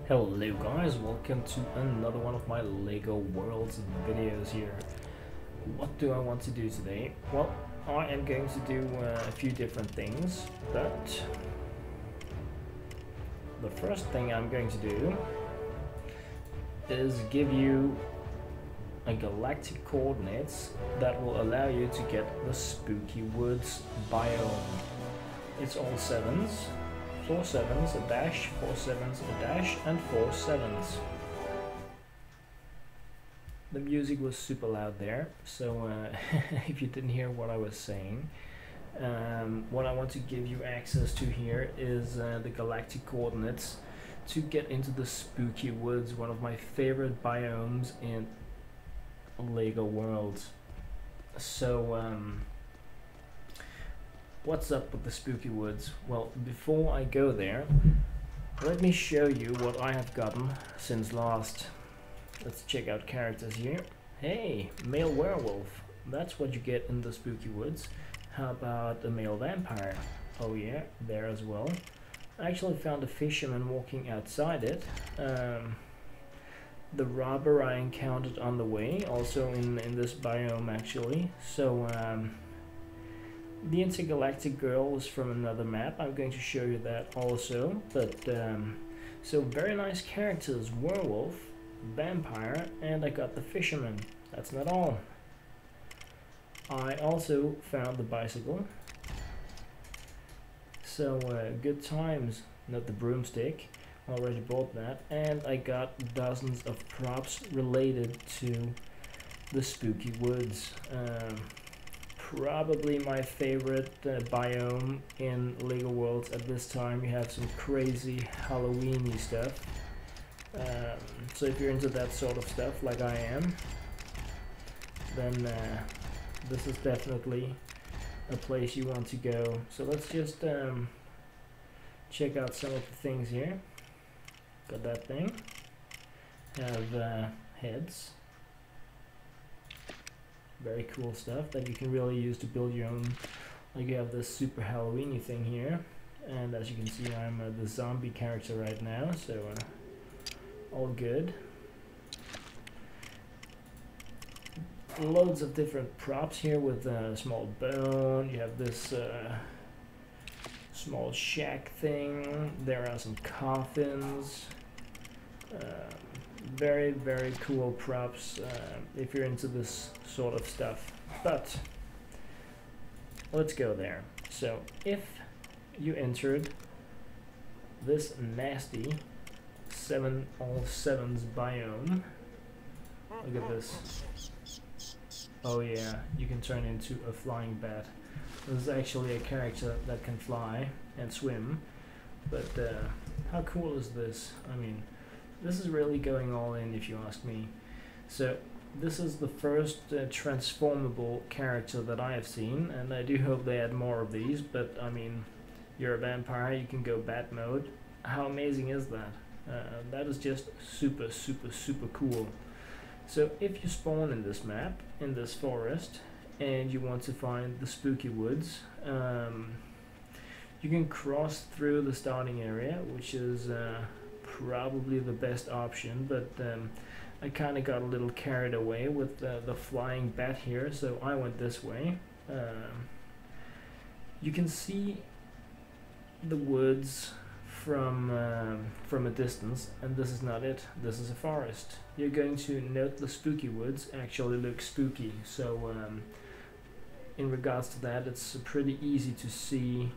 Hello guys, welcome to another one of my LEGO Worlds videos here. What do I want to do today? Well, I am going to do a few different things, but the first thing I'm going to do is give you a galactic coordinates that will allow you to get the Spooky Woods biome. It's all sevens. 4 sevens, a dash, 4 sevens, a dash, and 4 sevens. The music was super loud there, so if you didn't hear what I was saying, what I want to give you access to here is the galactic coordinates to get into the Spooky Woods, one of my favorite biomes in LEGO Worlds. So, what's up with the Spooky Woods? Well, before I go there, let me show you what I have gotten since last. Let's check out characters here. Hey, male werewolf. That's what you get in the Spooky Woods. How about a male vampire? Oh yeah, there as well. I actually found a fisherman walking outside it. The robber I encountered on the way, also in this biome actually. So, the intergalactic girl was from another map. I'm going to show you that also. But so very nice characters: werewolf, vampire, and I got the fisherman. That's not all. I also found the bicycle. So good times. Not the broomstick. Already bought that, and I got dozens of props related to the Spooky Woods. Probably my favorite biome in LEGO Worlds at this time. You have some crazy Halloween-y stuff. So if you're into that sort of stuff like I am, then this is definitely a place you want to go. So let's just check out some of the things here. Got that thing. Have heads. Very cool stuff that you can really use to build your own. Like you have this super Halloween-y thing here, and as you can see, I'm the zombie character right now, so all good. Loads of different props here with a small bone. You have this small shack thing. There are some coffins. Very, very cool props if you're into this sort of stuff. But let's go there. So if you entered this nasty all sevens biome, look at this. Oh yeah, you can turn into a flying bat. This is actually a character that can fly and swim. But how cool is this? I mean, this is really going all in, if you ask me. So this is the first transformable character that I have seen, and I do hope they add more of these. But I mean, you're a vampire, you can go bat mode. How amazing is that? That is just super, super, super cool. So if you spawn in this map, in this forest, and you want to find the Spooky Woods, you can cross through the starting area, which is probably the best option, but I kind of got a little carried away with the flying bat here, so I went this way. You can see the woods from a distance, and this is not it. This is a forest. You're going to note the Spooky Woods actually look spooky, so in regards to that, it's pretty easy to see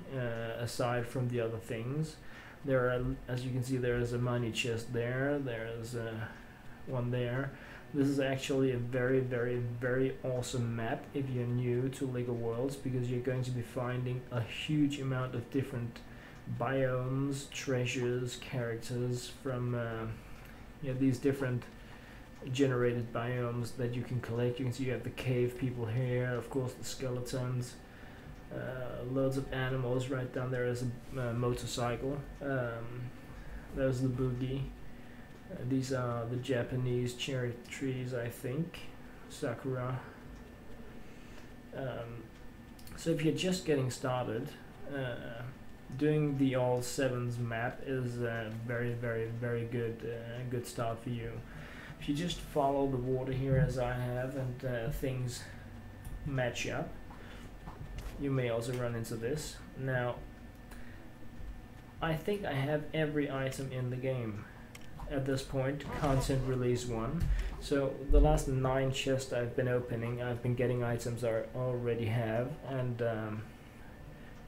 aside from the other things. There are, as you can see, there is a money chest there. There is one there. This is actually a very, very, very awesome map if you're new to LEGO Worlds, because you're going to be finding a huge amount of different biomes, treasures, characters from these different generated biomes that you can collect. You can see you have the cave people here, of course the skeletons. Loads of animals. Right down there is a motorcycle. There's the boogie. These are the Japanese cherry trees, I think. Sakura. So if you're just getting started, doing the all sevens map is very, very, very good start for you. If you just follow the water here as I have, and things match up, you may also run into this. Now, I think I have every item in the game at this point, content release 1. So the last 9 chests I've been opening, I've been getting items I already have, and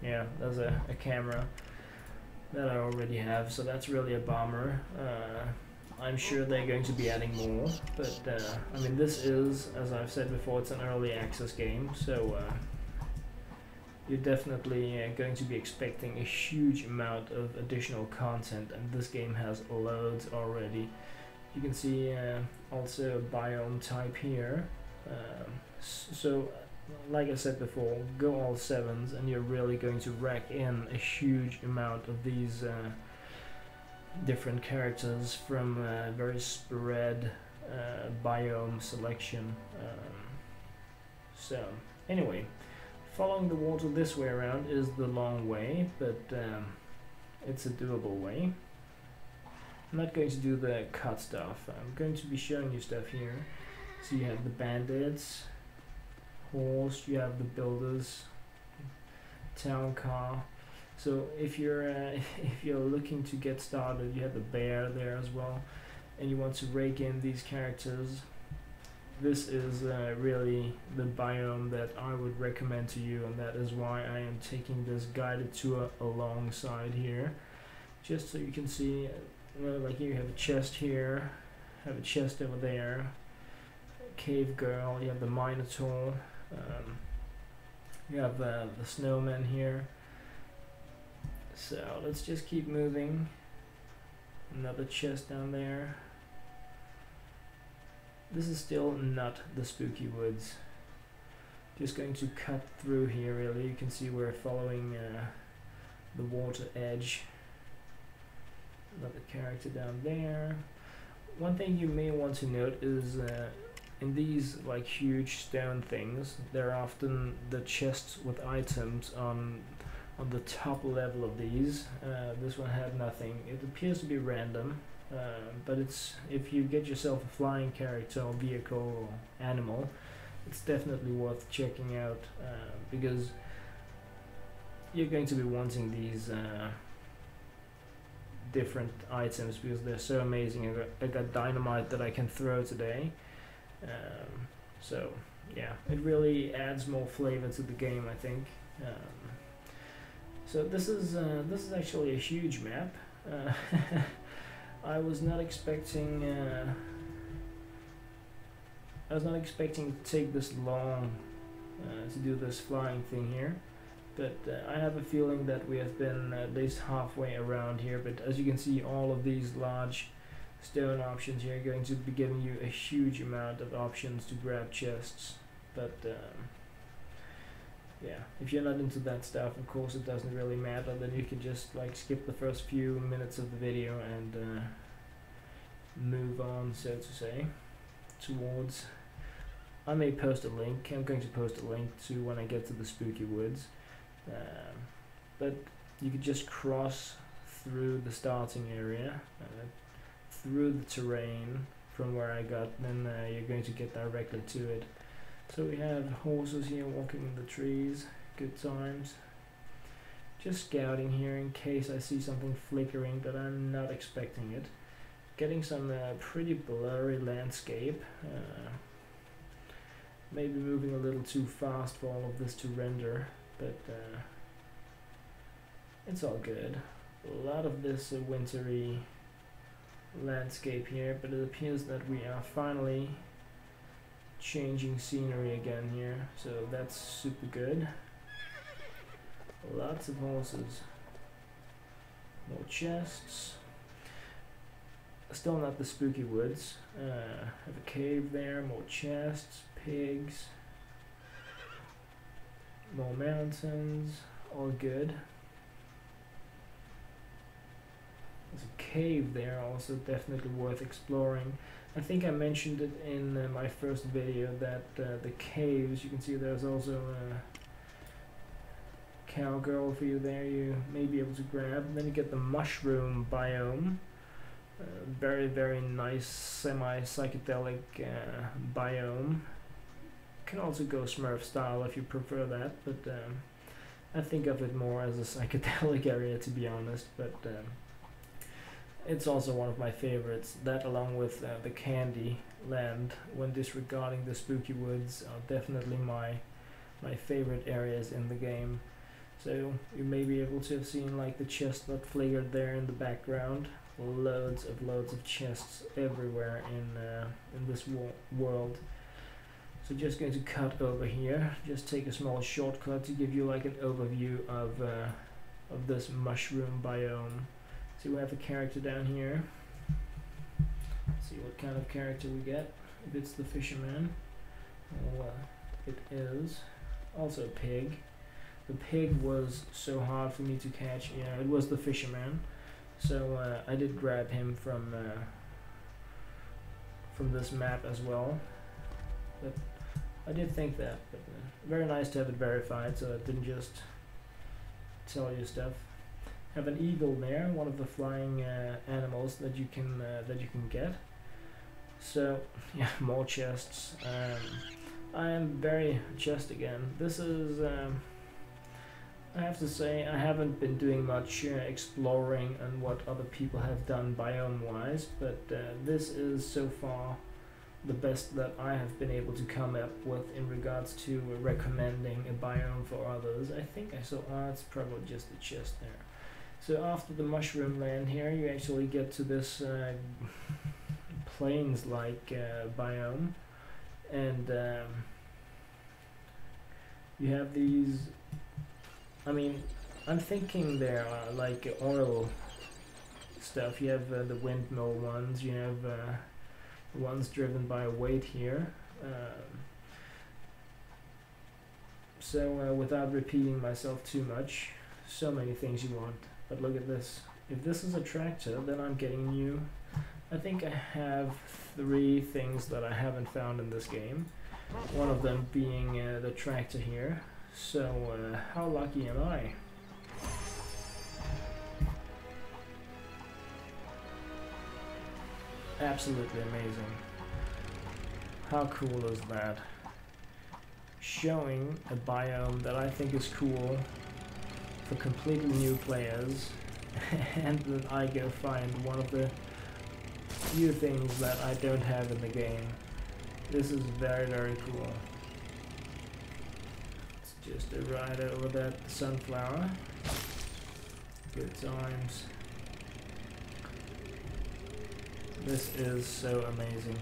yeah, there's a camera that I already have, so that's really a bummer. I'm sure they're going to be adding more, but I mean, this is, as I've said before, it's an early access game, so you're definitely going to be expecting a huge amount of additional content, and this game has loads already. You can see also biome type here, so like I said before, go all 7s and you're really going to rack in a huge amount of these different characters from very spread biome selection. So anyway, following the water this way around is the long way, but it's a doable way. I'm not going to do the cut stuff. I'm going to be showing you stuff here. So you have the bandits, horse, you have the builders, town car. So if you're looking to get started, you have the bear there as well, and you want to rake in these characters. This is really the biome that I would recommend to you, and that is why I am taking this guided tour alongside here, just so you can see. Like you have a chest here, have a chest over there, cave girl, you have the minotaur, you have the snowman here. So let's just keep moving. Another chest down there. This is still not the spooky woods. Just going to cut through here really. You can see we're following the water edge. Another character down there. One thing you may want to note is in these like huge stone things, there are often the chests with items on the top level of these. This one had nothing. It appears to be random, but it's, if you get yourself a flying character or vehicle or animal, it's definitely worth checking out, because you're going to be wanting these different items because they're so amazing. I got dynamite that I can throw today, so yeah, it really adds more flavor to the game, I think. So this is actually a huge map. I was not expecting to take this long to do this flying thing here, but I have a feeling that we have been at least halfway around here. But as you can see, all of these large stone options here are going to be giving you a huge amount of options to grab chests. But yeah, if you're not into that stuff, of course it doesn't really matter. Then you can just like skip the first few minutes of the video and move on, so to say, towards. I may post a link. I'm going to post a link to when I get to the spooky woods. But you could just cross through the starting area, through the terrain from where I got, then you're going to get directly to it. So we have horses here walking in the trees, good times. Just scouting here in case I see something flickering, but I'm not expecting it. Getting some pretty blurry landscape. Maybe moving a little too fast for all of this to render, but it's all good. A lot of this wintry landscape here, but it appears that we are finally changing scenery again here, so that's super good. Lots of horses, more chests. Still not the spooky woods. Have a cave there, more chests, pigs, more mountains, all good. There's a cave there, also definitely worth exploring. I think I mentioned it in my first video that the caves, you can see there's also cowgirl for you there, you may be able to grab. Then you get the mushroom biome. Very nice semi-psychedelic biome. Can also go Smurf style if you prefer that, but I think of it more as a psychedelic area, to be honest, but it's also one of my favorites. That, along with the Candy Land, when disregarding the spooky woods, are definitely my favorite areas in the game. So you may be able to have seen like the chestnut flickered there in the background. Loads of chests everywhere in this world. So just going to cut over here, just take a small shortcut to give you like an overview of this mushroom biome. See, we have a character down here. See what kind of character we get. If it's the fisherman, well, it is. Also a pig. The pig was so hard for me to catch. Yeah, it was the fisherman. So I did grab him from this map as well. But I did think that. But very nice to have it verified, so it didn't just tell you stuff. Have an eagle there, one of the flying animals that you can get. So yeah, more chests. I am very chest again. This is I have to say I haven't been doing much exploring on what other people have done biome wise, but this is so far the best that I have been able to come up with in regards to recommending a biome for others. I think I saw, it's probably just the chest there. So after the mushroom land here, you actually get to this plains-like biome, and you have these, I mean, I'm thinking they're like oil stuff. You have the windmill ones, you have the ones driven by a weight here. So without repeating myself too much, so many things you want. But look at this. If this is a tractor, then I'm getting new. I think I have 3 things that I haven't found in this game. One of them being the tractor here. So how lucky am I? Absolutely amazing. How cool is that? Showing a biome that I think is cool for completely new players, and then I go find one of the few things that I don't have in the game. This is very cool. It's just a ride over that sunflower. Good times. This is so amazing.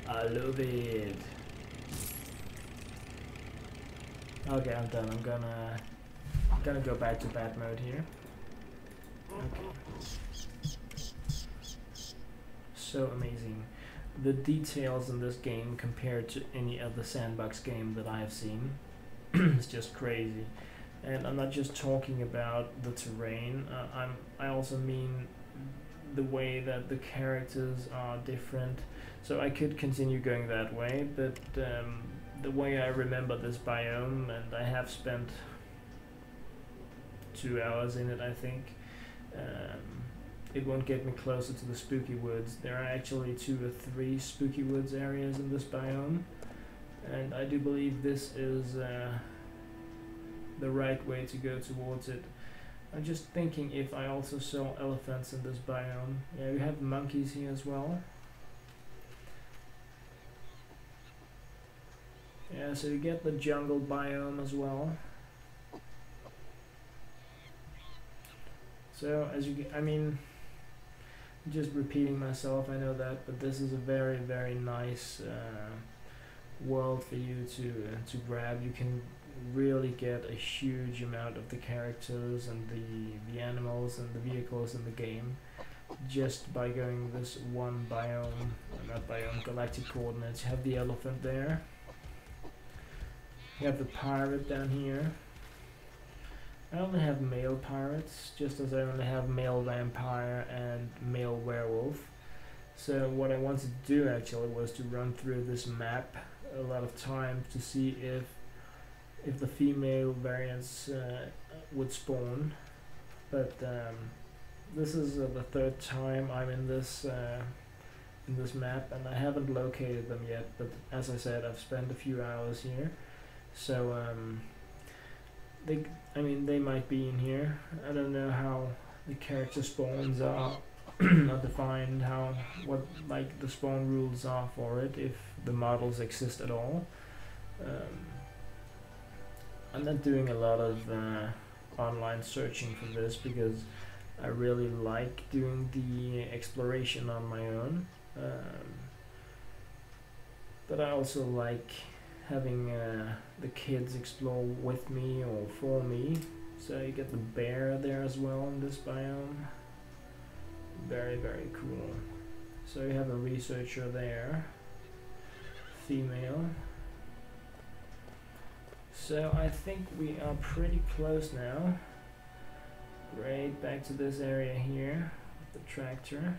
I love it. Okay, I'm done. I'm gonna go back to bad mode here. Okay. So amazing. The details in this game compared to any other sandbox game that I have seen is just crazy. And I'm not just talking about the terrain. I also mean the way that the characters are different. So I could continue going that way, but the way I remember this biome, and I have spent 2 hours in it, I think, it won't get me closer to the spooky woods. There are actually 2 or 3 spooky woods areas in this biome, and I do believe this is the right way to go towards it. I'm just thinking if I also saw elephants in this biome. Yeah, we have monkeys here as well. Yeah, so you get the jungle biome as well. So as you get, I mean, just repeating myself, I know that, but this is a very nice world for you to grab. You can really get a huge amount of the characters and the animals and the vehicles in the game just by going this one biome, not biome, galactic coordinates. You have the elephant there. You have the pirate down here. I only have male pirates, just as I only have male vampire and male werewolf. So what I wanted to do actually was to run through this map a lot of time to see if the female variants would spawn, but this is the third time I'm in this map, and I haven't located them yet. But as I said, I've spent a few hours here, so they might be in here. I don't know how the character spawns are not defined, what like the spawn rules are for it, if the models exist at all. I'm not doing a lot of online searching for this because I really like doing the exploration on my own, but I also like having the kids explore with me or for me. So you get the bear there as well in this biome. Very, very cool. So you have a researcher there, female. So I think we are pretty close now. Right back to this area here with the tractor.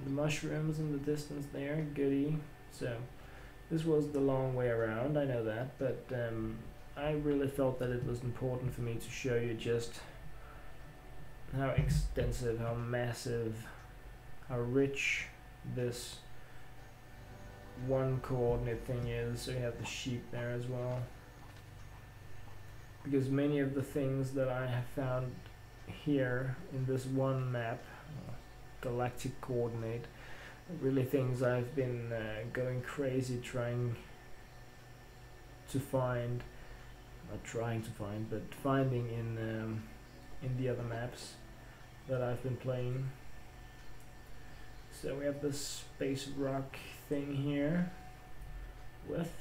The mushrooms in the distance there, goody. So this was the long way around, I know that, but I really felt that it was important for me to show you just how extensive, how massive, how rich this one coordinate thing is. So you have the sheep there as well, because many of the things that I have found here in this one map, galactic coordinate, really things I've been going crazy trying to find, not trying to find, but finding in the other maps that I've been playing. So we have this space rock thing here with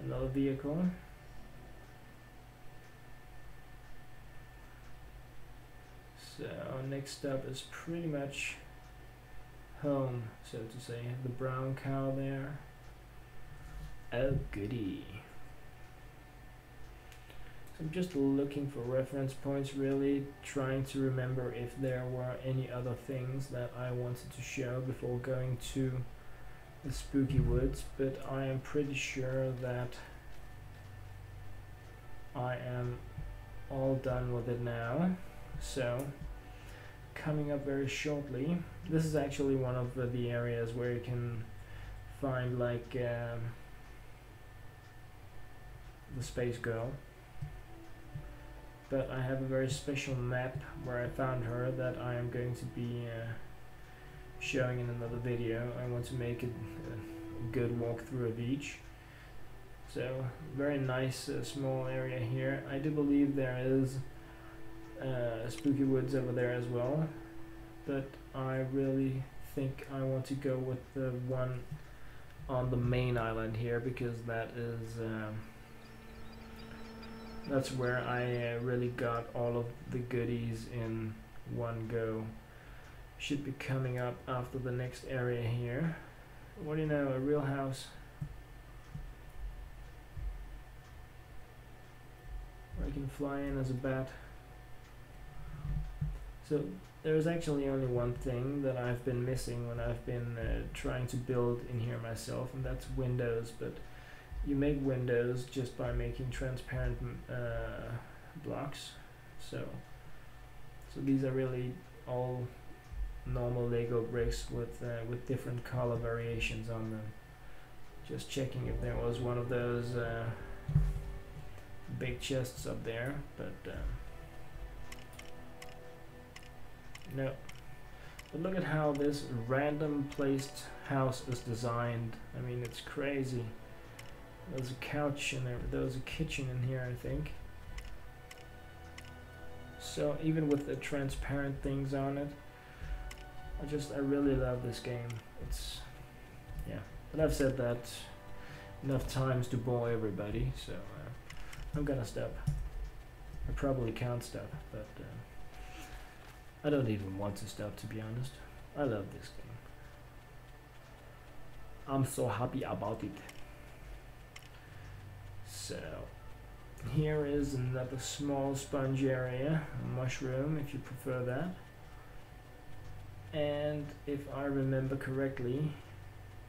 another vehicle. So next up is pretty much home, so to say. The brown cow there. Oh goody. So I'm just looking for reference points, really trying to remember if there were any other things that I wanted to show before going to the spooky woods, but I am pretty sure that I am all done with it now. So coming up very shortly, this is actually one of the areas where you can find like the space girl, but I have a very special map where I found her that I am going to be showing in another video. I want to make it a good walkthrough of each. So very nice small area here. I do believe there is spooky woods over there as well, but I really think I want to go with the one on the main island here, because that is that's where I really got all of the goodies in one go. Should be coming up after the next area here. What do you know, a real house where I can fly in as a bat. So there's actually only one thing that I've been missing when I've been trying to build in here myself, and that's windows. But you make windows just by making transparent blocks. So these are really all normal Lego bricks with different color variations on them. Just checking if there was one of those big chests up there, but no. But look at how this random placed house is designed. I mean, it's crazy. There's a couch in there. There's a kitchen in here, I think. So even with the transparent things on it, I really love this game. It's, yeah. But I've said that enough times to bore everybody, so I'm gonna stop. I probably can't stop, but I don't even want to stop, to be honest. I love this game. I'm so happy about it. So here is another small sponge area, a mushroom if you prefer that. And if I remember correctly,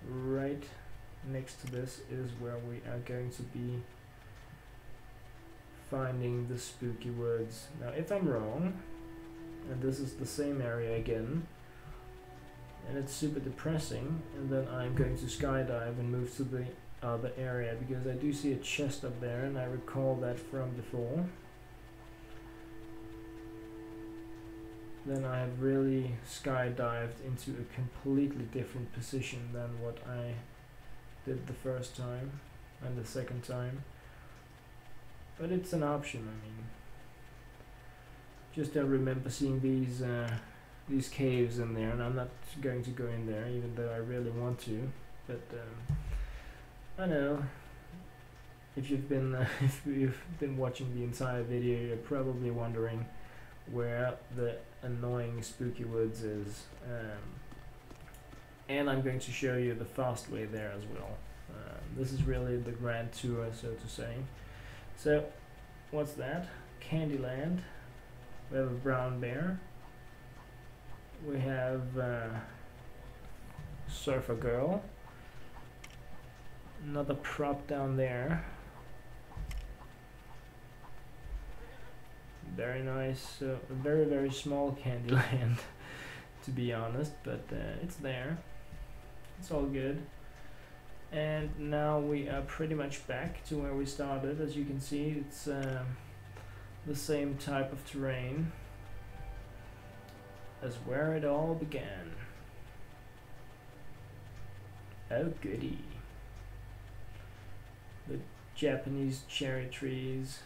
right next to this is where we are going to be finding the spooky woods. Now if I'm wrong, and this is the same area again, and it's super depressing, and then I'm going to skydive and move to the other area, because I do see a chest up there and I recall that from before. Then I have really skydived into a completely different position than what I did the first time and the second time. But it's an option, I mean. Just don't remember seeing these caves in there, and I'm not going to go in there even though I really want to. But I know if you've been watching the entire video, you're probably wondering where the annoying spooky woods is, and I'm going to show you the fast way there as well. This is really the grand tour, so to say. So what's that? Candyland. We have a brown bear. We have Surfer Girl. Another prop down there. Very nice. A very, very small Candyland, to be honest, but it's there. It's all good. And now we are pretty much back to where we started. As you can see, it's the same type of terrain as where it all began. Oh goody. The Japanese cherry trees.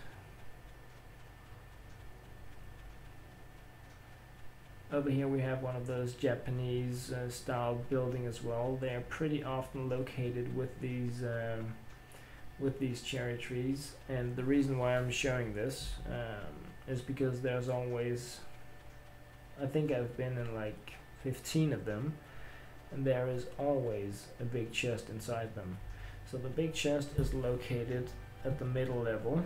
Over here we have one of those Japanese style building as well. They are pretty often located with these cherry trees, and the reason why I'm showing this is because there's always, I think I've been in like 15 of them, and there is always a big chest inside them. So the big chest is located at the middle level.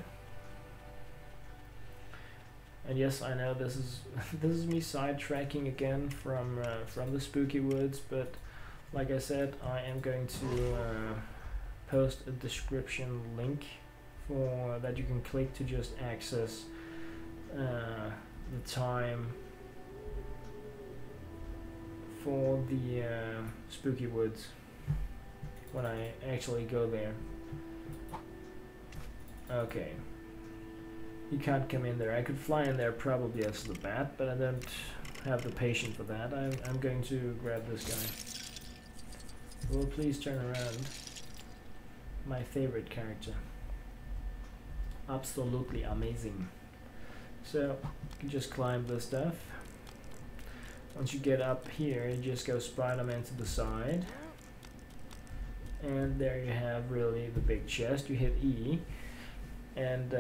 And yes, I know this is this is me sidetracking again from the spooky woods, but like I said, I am going to post a description link for that you can click to just access the time for the spooky woods when I actually go there. Okay. You can't come in there. I could fly in there probably as the bat, but I don't have the patience for that. I'm going to grab this guy. Will please turn around. My favorite character. Absolutely amazing. So you can just climb this stuff. Once you get up here, you just go Spider-Man to the side. And there you have really the big chest. You hit E, and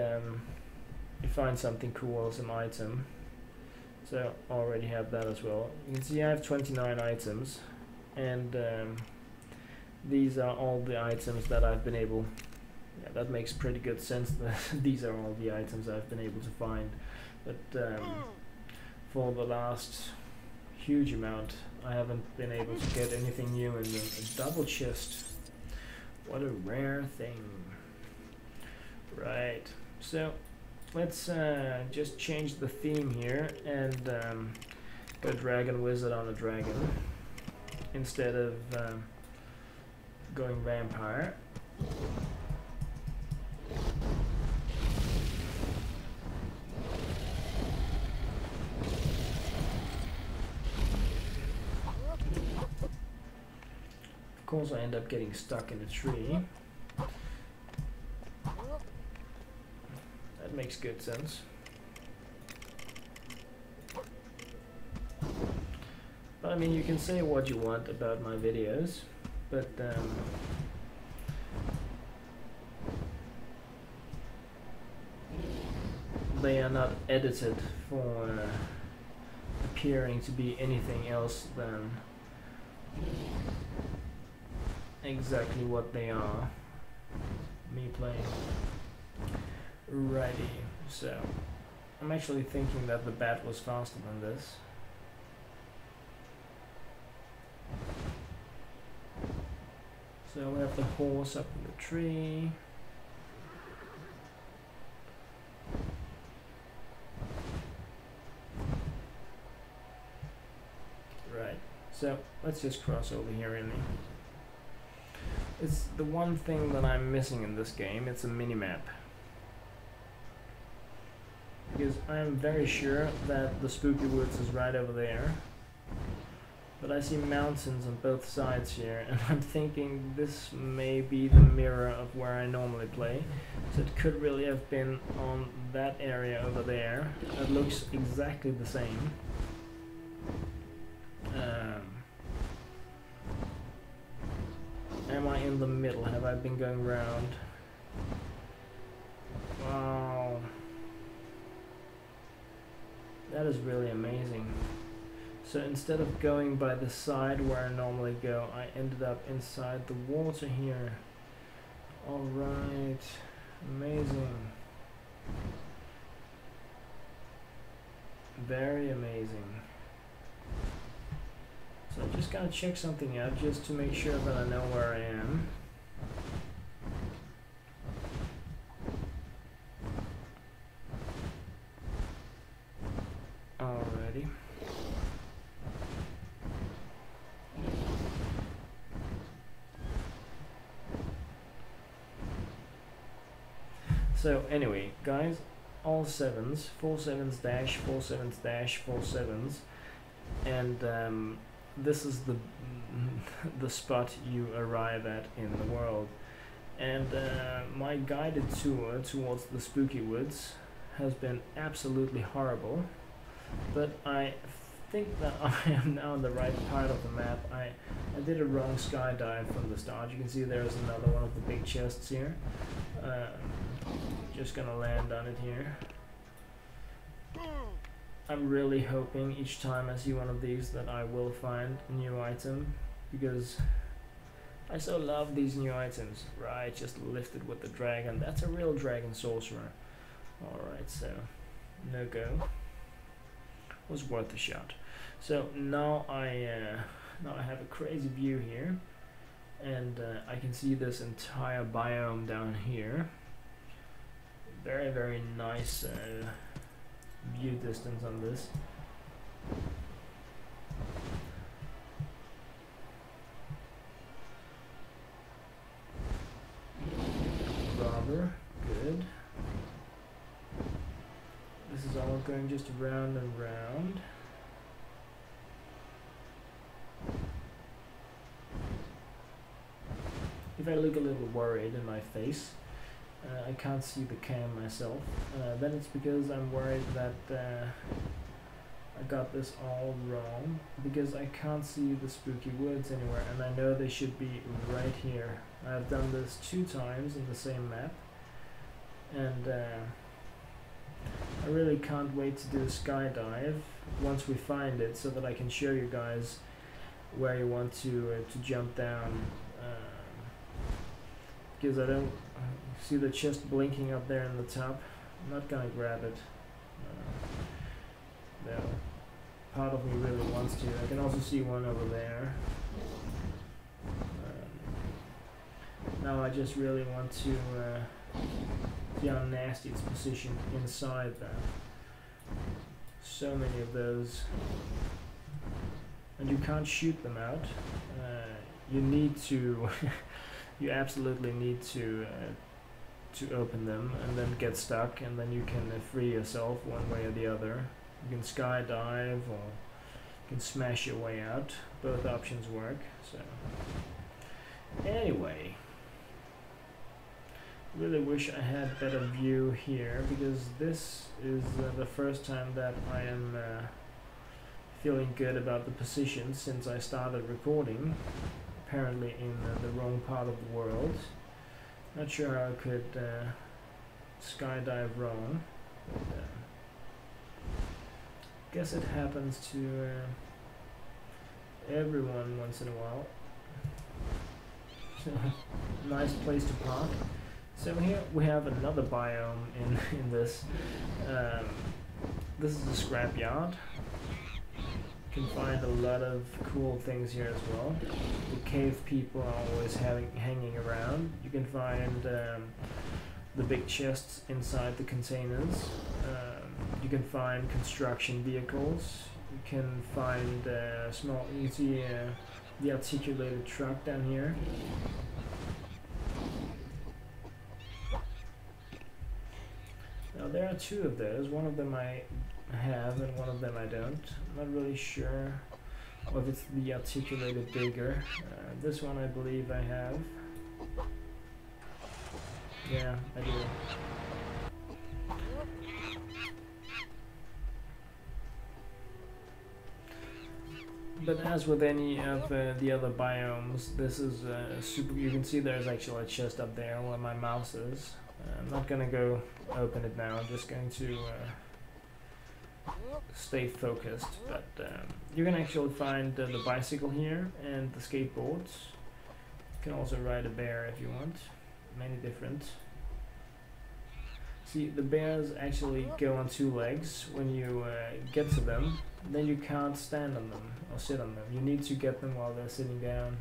you find something cool, some item. So I already have that as well. You can see I have 29 items, and these are all the items that I've been able, yeah, that makes pretty good sense that these are all the items I've been able to find. But for the last huge amount, I haven't been able to get anything new, and a double chest. What a rare thing. Right, so let's just change the theme here and go dragon wizard on a dragon instead of going vampire. Of course I end up getting stuck in a tree. That makes good sense. But I mean, you can say what you want about my videos, but they are not edited for appearing to be anything else than exactly what they are. Me playing. Righty, so I'm actually thinking that the bat was faster than this. So we have the horse up in the tree. Right, so let's just cross over here in. It's the one thing that I'm missing in this game, it's a mini-map. Because I'm very sure that the Spooky Woods is right over there. But I see mountains on both sides here, and I'm thinking this may be the mirror of where I normally play. So it could really have been on that area over there. That looks exactly the same. Am I in the middle? Have I been going round? Wow. That is really amazing. So instead of going by the side where I normally go, I ended up inside the water here. Alright. Amazing. Very amazing. So I just gotta check something out just to make sure that I know where I am. Alrighty. So anyway, guys, all sevens, 4 sevens dash, 4 sevens dash, 4 sevens, and this is the spot you arrive at in the world. And my guided tour towards the Spooky Woods has been absolutely horrible, but I think that I am now on the right part of the map. I did a wrong skydive from the start. You can see there's another one of the big chests here. Just gonna land on it here. I'm really hoping each time I see one of these that I will find a new item, because I so love these new items. Right, just lifted with the dragon. That's a real dragon sorcerer. Alright, so no go. Was worth a shot. So now I have a crazy view here, and I can see this entire biome down here. Very, very nice view distance on this. Robber, good. This is all going just round and round. If I look a little worried in my face, I can't see the cam myself, then it's because I'm worried that I got this all wrong, because I can't see the Spooky Woods anywhere, and I know they should be right here. I've done this 2 times in the same map, and I really can't wait to do a skydive once we find it, so that I can show you guys where you want to jump down, because I don't see the chest blinking up there in the top. I'm not gonna grab it. No. Part of me really wants to. I can also see one over there. Now I just really want to see how nasty it's positioned inside that. So many of those. And you can't shoot them out. You need to... you absolutely need to open them and then get stuck, and then you can free yourself one way or the other. You can skydive, or you can smash your way out. Both options work. So anyway, really wish I had better view here, because this is the first time that I am feeling good about the position since I started recording, apparently in the wrong part of the world. Not sure how I could skydive wrong, but guess it happens to everyone once in a while. So, nice place to park. So here we have another biome in this. This is a scrapyard. You can find a lot of cool things here as well. The cave people are always hanging around. You can find the big chests inside the containers. You can find construction vehicles. You can find small, you can see the articulated truck down here. Now there are two of those. One of them I have and one of them I don't. I'm not really sure if it's the articulated digger. This one I believe I have. Yeah, I do. But as with any of the other biomes, this is super. You can see there's actually a chest up there where my mouse is. I'm not gonna go open it now. I'm just going to stay focused. But you can actually find the bicycle here and the skateboards. You can also ride a bear if you want. Many different. See, the bears actually go on two legs. When you get to them, then you can't stand on them or sit on them. You need to get them while they're sitting down.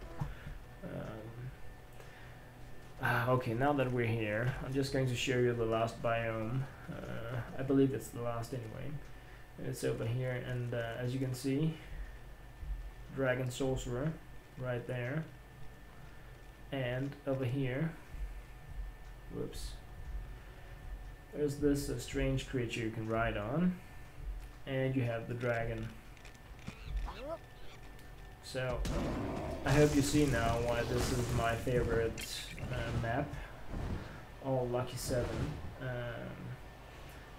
Okay, now that we're here, I'm just going to show you the last biome. I believe it's the last anyway. It's over here, and as you can see, Dragon Sorcerer right there. And over here, whoops, there's this strange creature you can ride on, and you have the dragon. So, I hope you see now why this is my favorite map, all Lucky 7.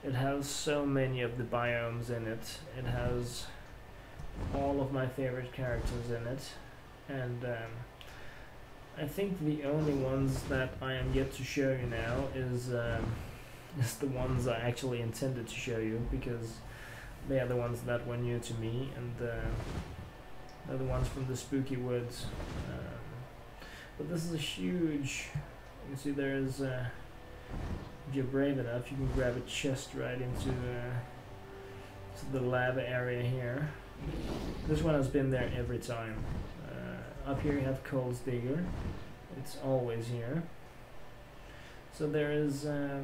It has so many of the biomes in it. It has all of my favorite characters in it, and I think the only ones that I am yet to show you now is the ones I actually intended to show you, because they are the ones that were new to me, and they're the ones from the spooky woods. But this is a huge. You can see there's. If you're brave enough, you can grab a chest right into the lava area here. This one has been there every time. Up here you have Cole's Digger. It's always here. So there is. I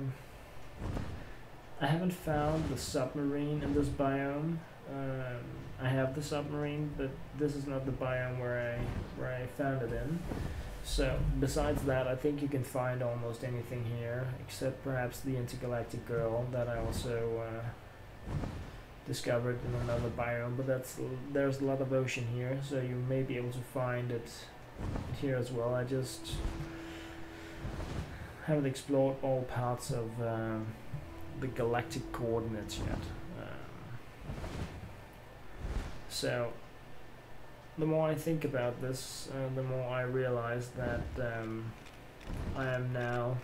haven't found the submarine in this biome. I have the submarine, but this is not the biome where I found it in. So besides that, I think you can find almost anything here, except perhaps the intergalactic girl that I also discovered in another biome. But there's a lot of ocean here, so you may be able to find it here as well. I just haven't explored all parts of the galactic coordinates yet. So the more I think about this, the more I realize that I am now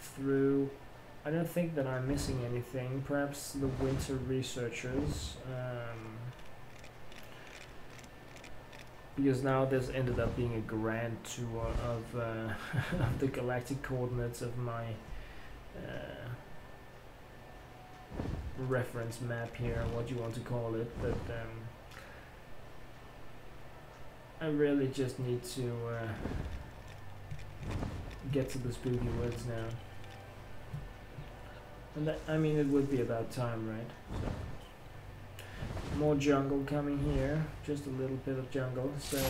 through. I don't think that I'm missing anything. Perhaps the winter researchers, because now this ended up being a grand tour of of the galactic coordinates of my reference map here, what you want to call it, but I really just need to get to the spooky woods now. And that, I mean, it would be about time, right? So, more jungle coming here, just a little bit of jungle. So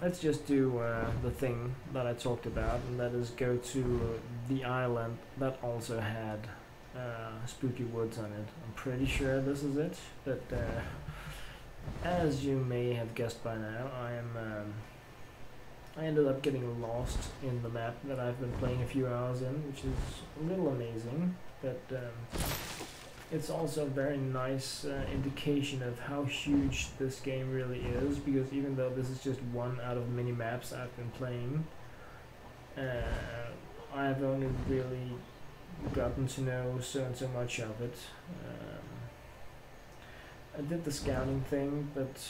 let's just do the thing that I talked about, and that is go to the island that also had spooky woods on it. I'm pretty sure this is it, but as you may have guessed by now, I ended up getting lost in the map that I've been playing a few hours in, which is a little amazing, but it's also a very nice indication of how huge this game really is, because even though this is just one out of many maps I've been playing, I've only really gotten to know so and so much of it. I did the scouting thing, but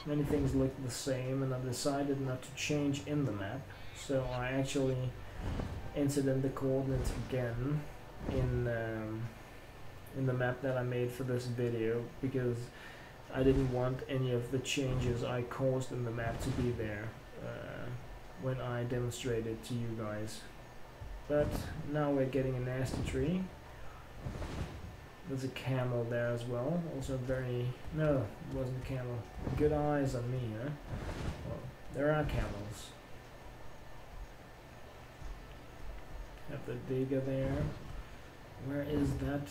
many things look the same, and I decided not to change in the map, so I actually entered in the coordinates again in in the map that I made for this video, because I didn't want any of the changes I caused in the map to be there when I demonstrated to you guys. But now we're getting a nasty tree. There's a camel there as well. Also very... no, it wasn't a camel. Good eyes on me, huh? Well, there are camels. Have the digger there. Where is that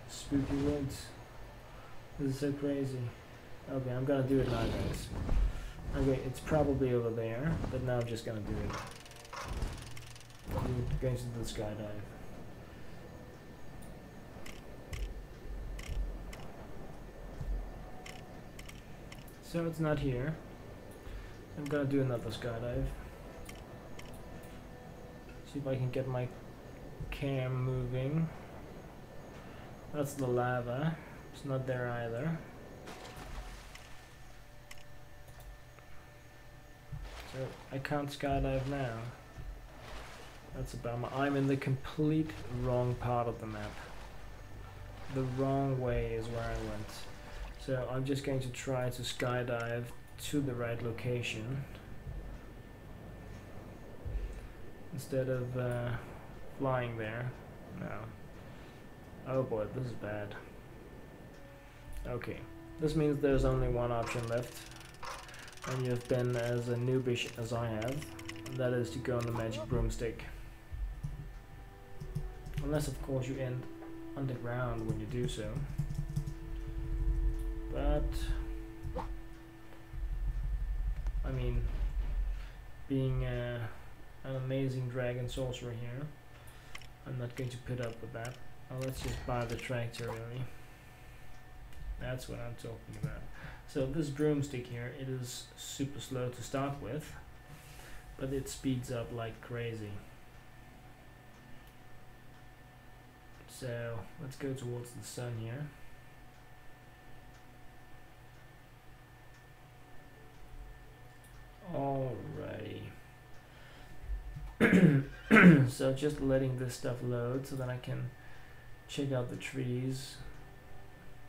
spooky woods? This is so crazy. Okay, I'm gonna do it now, guys. Okay, it's probably over there, but now I'm just gonna do it. I'm going to do the skydive. So it's not here. I'm gonna do another skydive. See if I can get my cam moving. That's the lava. It's not there either. So I can't skydive now. That's a bummer. I'm in the complete wrong part of the map. The wrong way is where I went. So I'm just going to try to skydive to the right location instead of flying there. No. Oh boy, this is bad. Okay, this means there's only one option left, and you've been as a noobish as I have, and that is to go on the magic broomstick. Unless of course you end underground when you do so. But I mean, being an amazing dragon sorcerer here, I'm not going to put up with that. Oh, let's just buy the tractor really. That's what I'm talking about. So this broomstick here, it is super slow to start with, but it speeds up like crazy. So let's go towards the sun here. Alrighty. So just letting this stuff load so that I can check out the trees.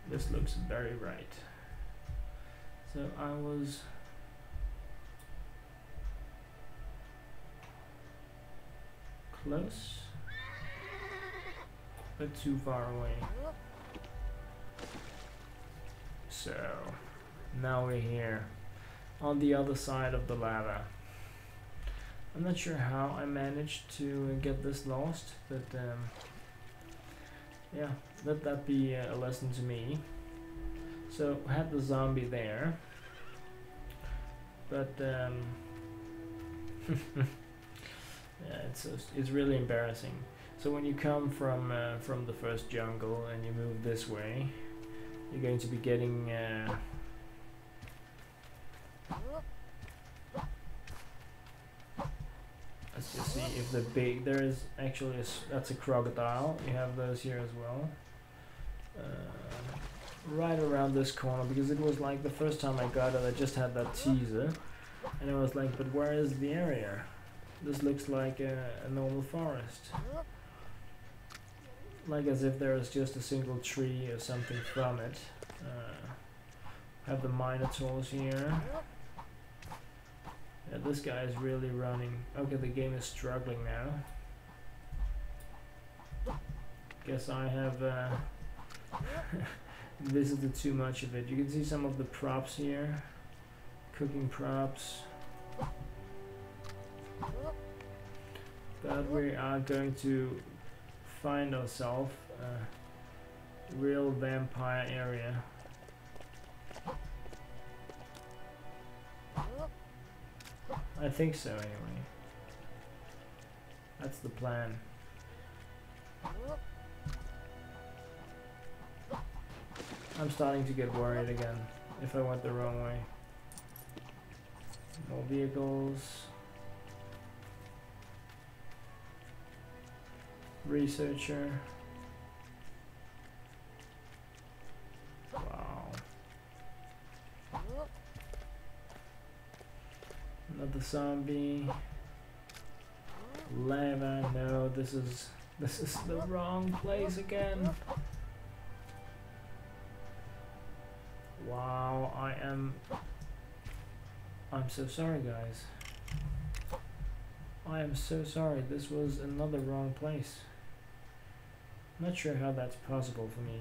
This looks very right. So I was close, but too far away. So now we're here on the other side of the lava. I'm not sure how I managed to get this lost, but yeah, let that be a lesson to me. So I had the zombie there, but yeah, it's really embarrassing. So when you come from the first jungle and you move this way, you're going to be getting let's just see if the big, there is actually that's a crocodile. You have those here as well. Right around this corner, because it was like the first time I got it, I just had that teaser, and I was like, but where is the area? This looks like a normal forest. Like as if there is just a single tree or something from it. Have the minotaurs here. Yeah, this guy is really running. Okay, the game is struggling now. Guess I have visited too much of it. You can see some of the props here. Cooking props. But we are going to find ourselves a real vampire area. I think so anyway. That's the plan. I'm starting to get worried again if I went the wrong way. More vehicles. Researcher. Wow. Another zombie. Lava. No, this is the wrong place again. Wow, I'm so sorry, guys. I am so sorry. This was another wrong place. Not sure how that's possible for me.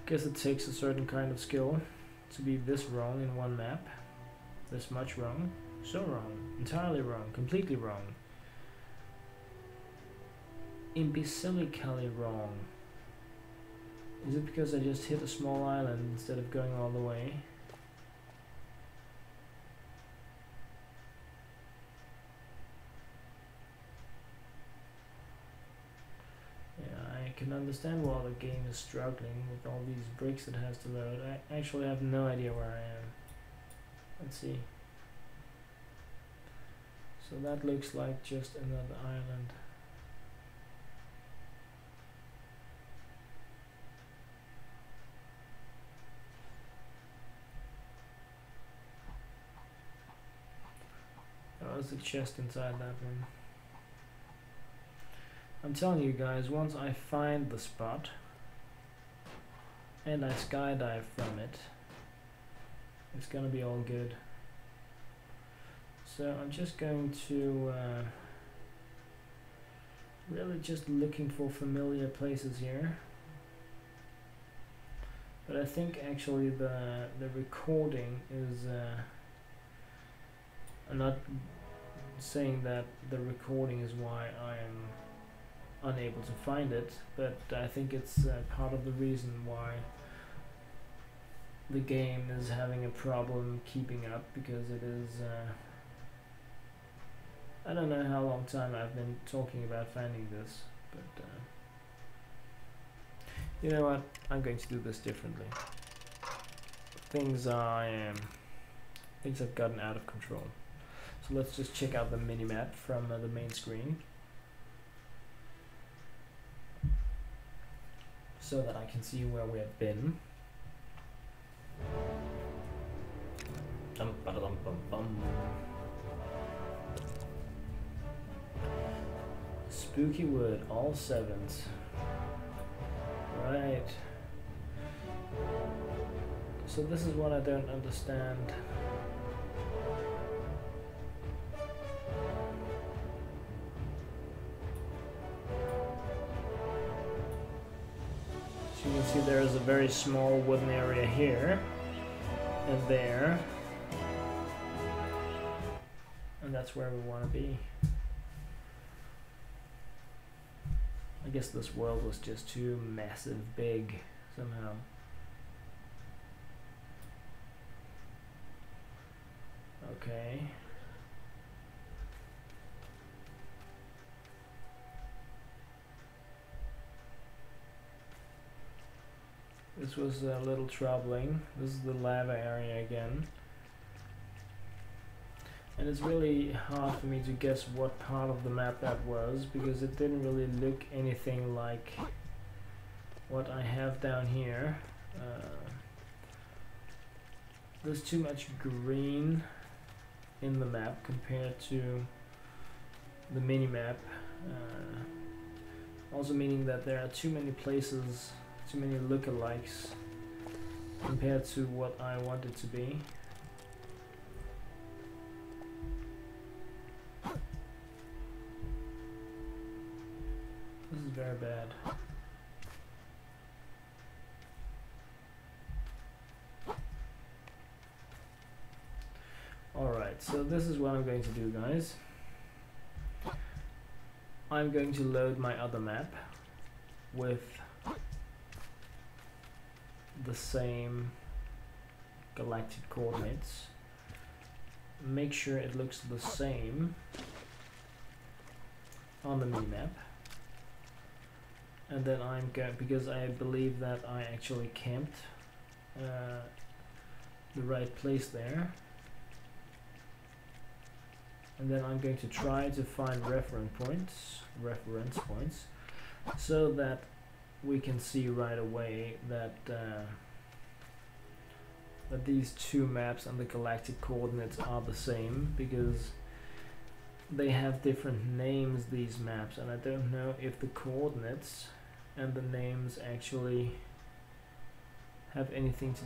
Guess it takes a certain kind of skill to be this wrong in one map. This much wrong. So wrong. Entirely wrong. Completely wrong. Imbecilically wrong. Is it because I just hit a small island instead of going all the way? I can understand why the game is struggling with all these bricks it has to load. I actually have no idea where I am. Let's see. So that looks like just another island. Oh, there's a chest inside that one. I'm telling you guys, once I find the spot and I skydive from it, it's gonna be all good. So I'm just going to really just looking for familiar places here. But I think actually the recording is I'm not saying that the recording is why I am unable to find it, but I think it's part of the reason why the game is having a problem keeping up, because it is I don't know how long time I've been talking about finding this, but you know what, I'm going to do this differently. Things have gotten out of control. So let's just check out the minimap from the main screen, so that I can see where we have been. Spooky wood, all 7s. Right. So this is what I don't understand. So you can see there is a very small wooden area here and there, and that's where we want to be. I guess this world was just too massive big somehow. Okay. This was a little troubling. This is the lava area again. And it's really hard for me to guess what part of the map that was, because it didn't really look anything like what I have down here. There's too much green in the map compared to the mini-map. Also meaning that there are too many places, too many lookalikes compared to what I want it to be. This is very bad. Alright, so this is what I'm going to do, guys. I'm going to load my other map with the same galactic coordinates. Make sure it looks the same on the minimap. And then I'm going, because I believe that I actually camped the right place there. And then I'm going to try to find reference points, so that we can see right away that that these two maps and the galactic coordinates are the same, because they have different names, these maps, and I don't know if the coordinates and the names actually have anything to,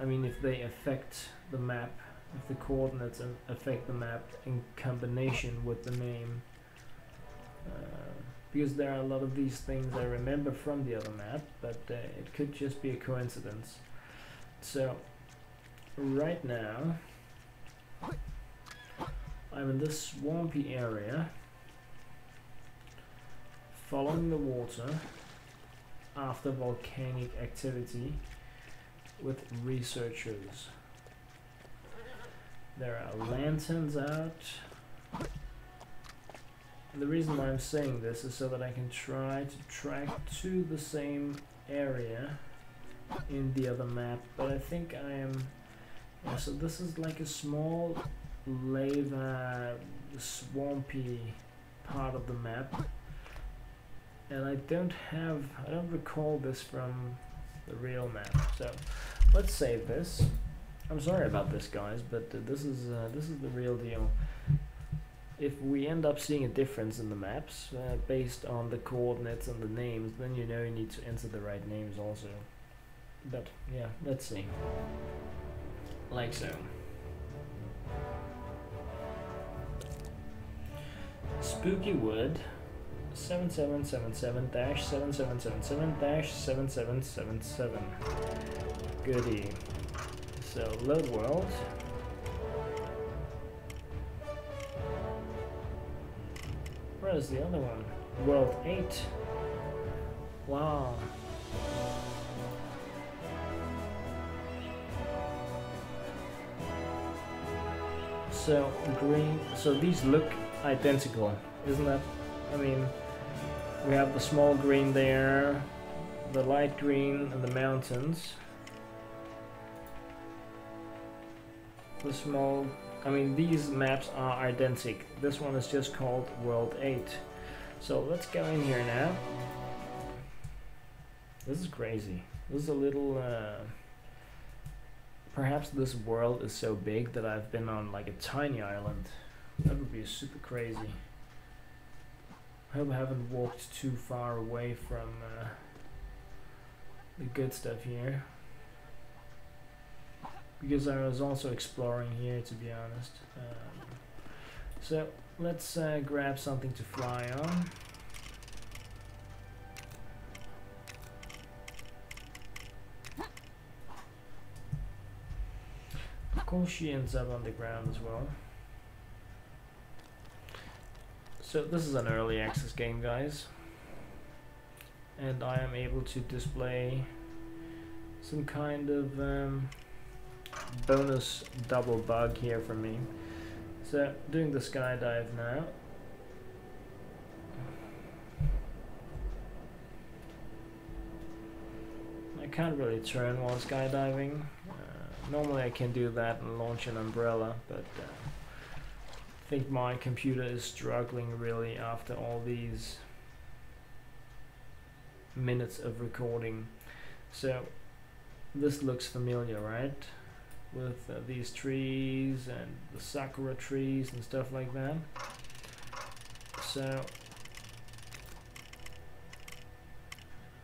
I mean, if they affect the map, if the coordinates affect the map in combination with the name. Because there are a lot of these things I remember from the other map, but it could just be a coincidence. So right now I'm in this swampy area, following the water after volcanic activity with researchers. There are lanterns out. And the reason why I'm saying this is so that I can try to track to the same area in the other map, but I think I am... Yeah, so this is like a small lava swampy part of the map, and I don't recall this from the real map, so let's save this. I'm sorry about this, guys, but this is the real deal. If we end up seeing a difference in the maps based on the coordinates and the names, then you know you need to enter the right names also. But yeah, let's see. Like so. Spooky Wood 7777-7777-7777. Goody. So load world. Where is the other one? World 8. Wow. So green. So these look identical, isn't that? I mean, we have the small green there, the light green, and the mountains. The small. I mean, these maps are identical. This one is just called World 8. So let's go in here now. This is crazy. This is a little... perhaps this world is so big that I've been on like a tiny island. That would be super crazy. I hope I haven't walked too far away from the good stuff here. Because I was also exploring here, to be honest. So let's grab something to fly on. Of course she ends up on the ground as well. So this is an early access game, guys. And I am able to display some kind of bonus double bug here for me. So doing the skydive now. I can't really turn while skydiving. Normally I can do that and launch an umbrella, but I think my computer is struggling really after all these minutes of recording. So this looks familiar, right? With these trees and the sakura trees and stuff like that. So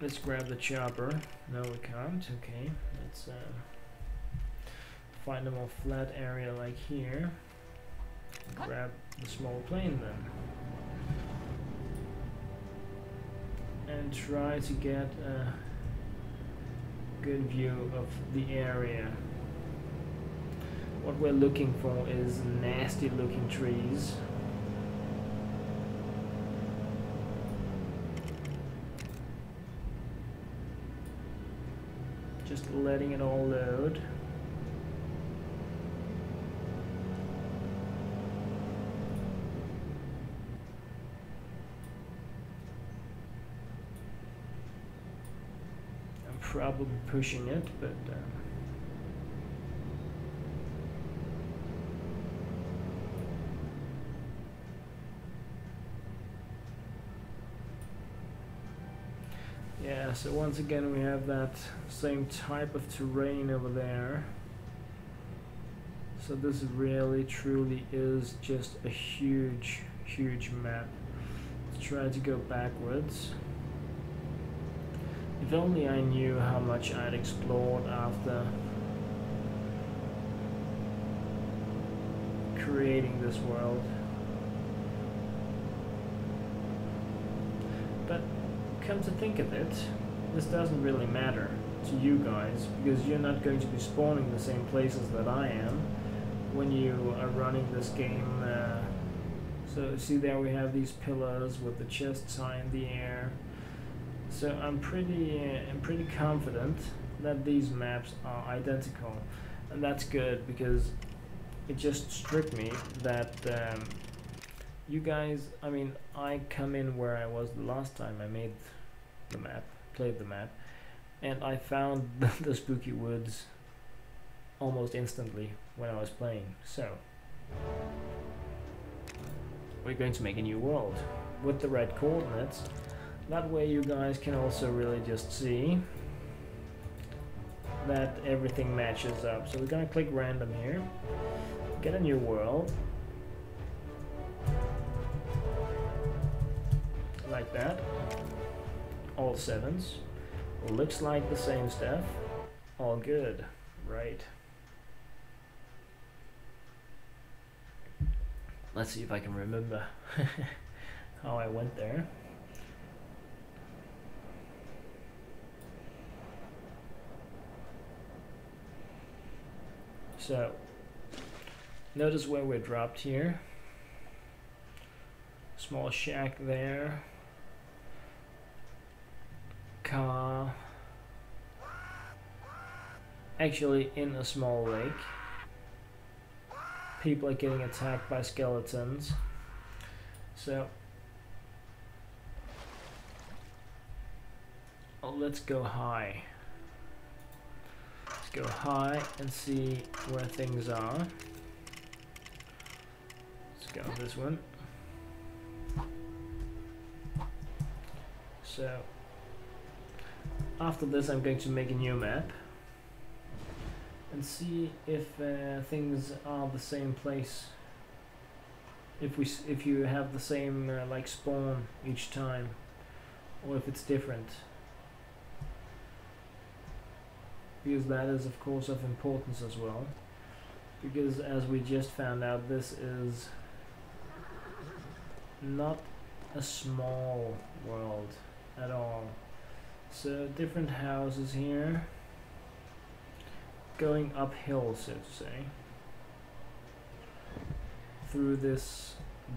let's grab the chopper. No, we can't. Okay, let's find a more flat area like here. Grab the small plane then, and try to get a good view of the area. What we're looking for is nasty looking trees. Just letting it all load. I'm probably pushing it, but yeah, so once again we have that same type of terrain over there. So this really truly is just a huge, huge map. Let's try to go backwards. If only I knew how much I'd explored after creating this world. But come to think of it, this doesn't really matter to you guys, because you're not going to be spawning the same places that I am when you are running this game. So see, there we have these pillars with the chests high in the air. So I'm pretty confident that these maps are identical, and that's good, because it just struck me that you guys, I mean, I come in where I was the last time I made the map, played the map, and I found the spooky woods almost instantly when I was playing. So we're going to make a new world with the right coordinates. That way you guys can also really just see that everything matches up. So we're gonna click random here, get a new world, like that, all 7s, looks like the same stuff, all good, right? Let's see if I can remember how I went there. So, notice where we're dropped here. Small shack there. Car. Actually in a small lake. People are getting attacked by skeletons. So, let's go high. Let's go high and see where things are. Let's go this one. So after this I'm going to make a new map and see if things are the same place. If you have the same like spawn each time, or if it's different. Because that is of course of importance as well, because as we just found out, this is not a small world at all. So different houses here, going uphill, so to say, through this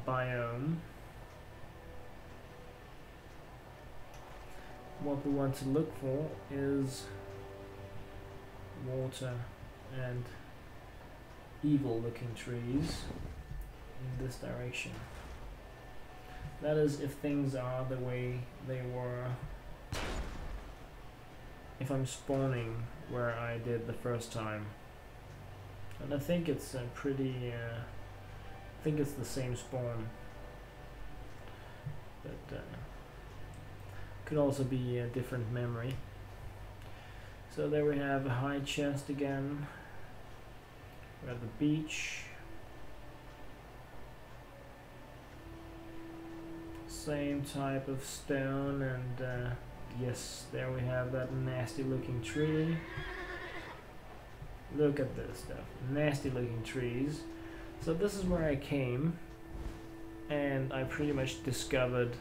biome. What we want to look for is water and evil looking trees in this direction. That is, if things are the way they were, if I'm spawning where I did the first time. And I think it's a pretty I think it's the same spawn, but could also be a different memory. So there we have a high chest again. We have the beach. Same type of stone, and yes, there we have that nasty looking tree. Look at this stuff, nasty looking trees. So this is where I came, and I pretty much discovered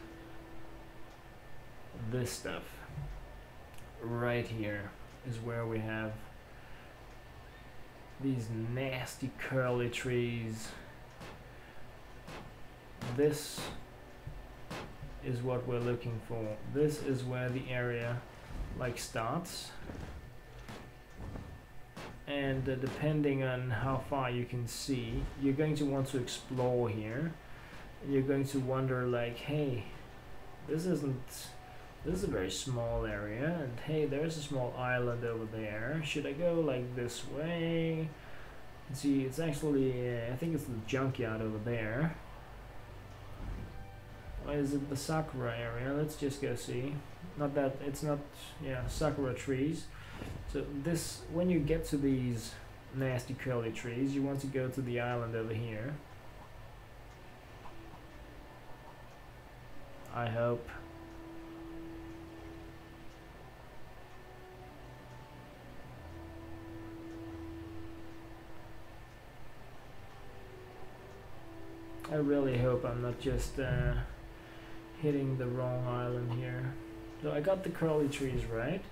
this stuff. Right here is where we have these nasty curly trees. This is what we're looking for. This is where the area like starts, and depending on how far you can see, you're going to want to explore here. You're going to wonder like, hey, this is a very small area, and hey, there's a small island over there. Should I go like this way? See, it's actually I think it's the Junkyard over there. Or is it the Sakura area? Let's just go see. Not that, it's not, yeah, Sakura trees. So this, when you get to these nasty curly trees, you want to go to the island over here. I hope. I really hope I'm not just hitting the wrong island here. So I got the curly trees right.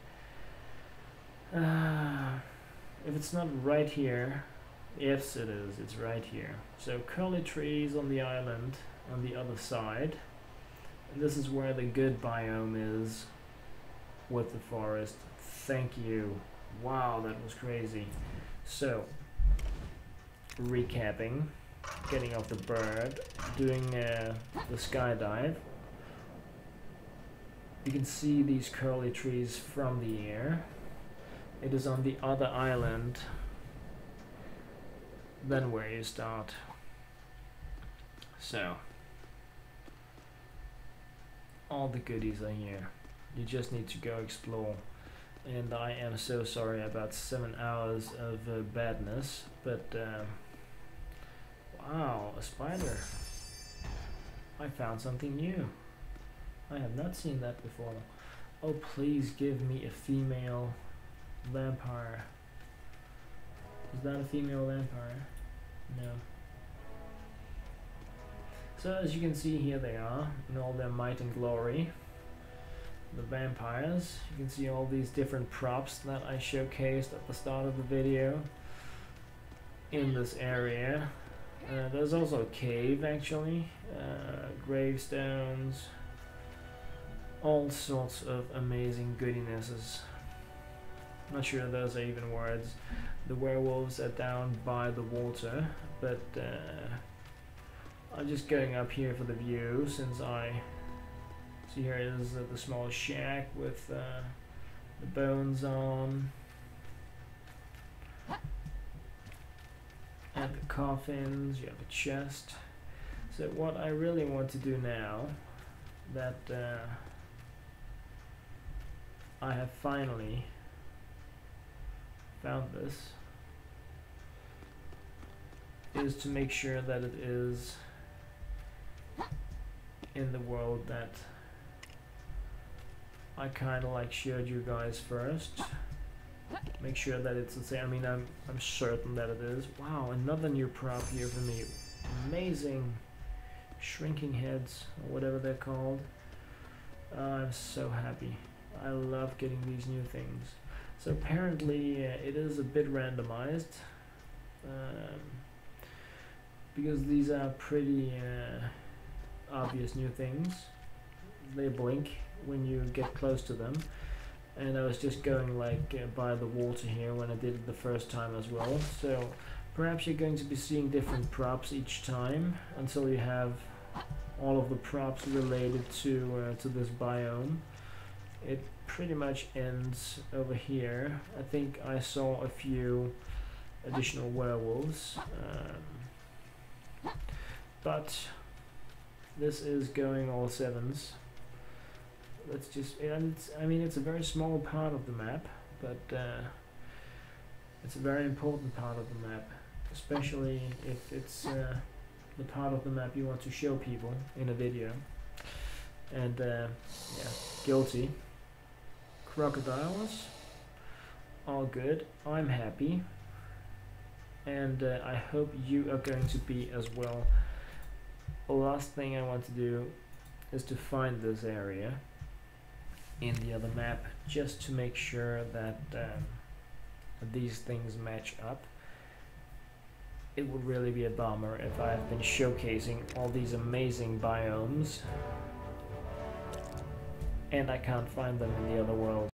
If it's not right here, yes it is, it's right here. So curly trees on the island on the other side. And this is where the good biome is with the forest. Thank you. Wow, that was crazy. So, recapping, getting off the bird, doing the skydive. You can see these curly trees from the air. It is on the other island than where you start. So, all the goodies are here. You just need to go explore. And I am so sorry about 7 hours of badness, but wow, a spider. I found something new. I have not seen that before. Oh, please give me a female vampire. Is that a female vampire? No. So as you can see, here they are in all their might and glory. The vampires. You can see all these different props that I showcased at the start of the video in this area. There's also a cave actually, gravestones, all sorts of amazing goodinesses. Not sure those are even words. The werewolves are down by the water, but I'm just going up here for the view since I see here is the small shack with the bones on and the coffins. You have a chest. So what I really want to do now that I have finally found this is to make sure that it is in the world that I kind of like showed you guys first. Make sure that it's the same. I mean, I'm certain that it is. Wow, another new prop here for me. Amazing shrinking heads or whatever they're called. I'm so happy. I love getting these new things. So apparently it is a bit randomized because these are pretty obvious new things. They blink when you get close to them, and I was just going like by the water here when I did it the first time as well. So perhaps you're going to be seeing different props each time until you have all of the props related to this biome. It pretty much ends over here. I think I saw a few additional werewolves, but this is going all sevens. Let's just, and I mean, it's a very small part of the map, but it's a very important part of the map, especially if it's the part of the map you want to show people in a video. And yeah, guilty. Crocodiles, all good. I'm happy, and I hope you are going to be as well. The last thing I want to do is to find this area in the other map, just to make sure that these things match up. It would really be a bummer if I have been showcasing all these amazing biomes and I can't find them in the other world.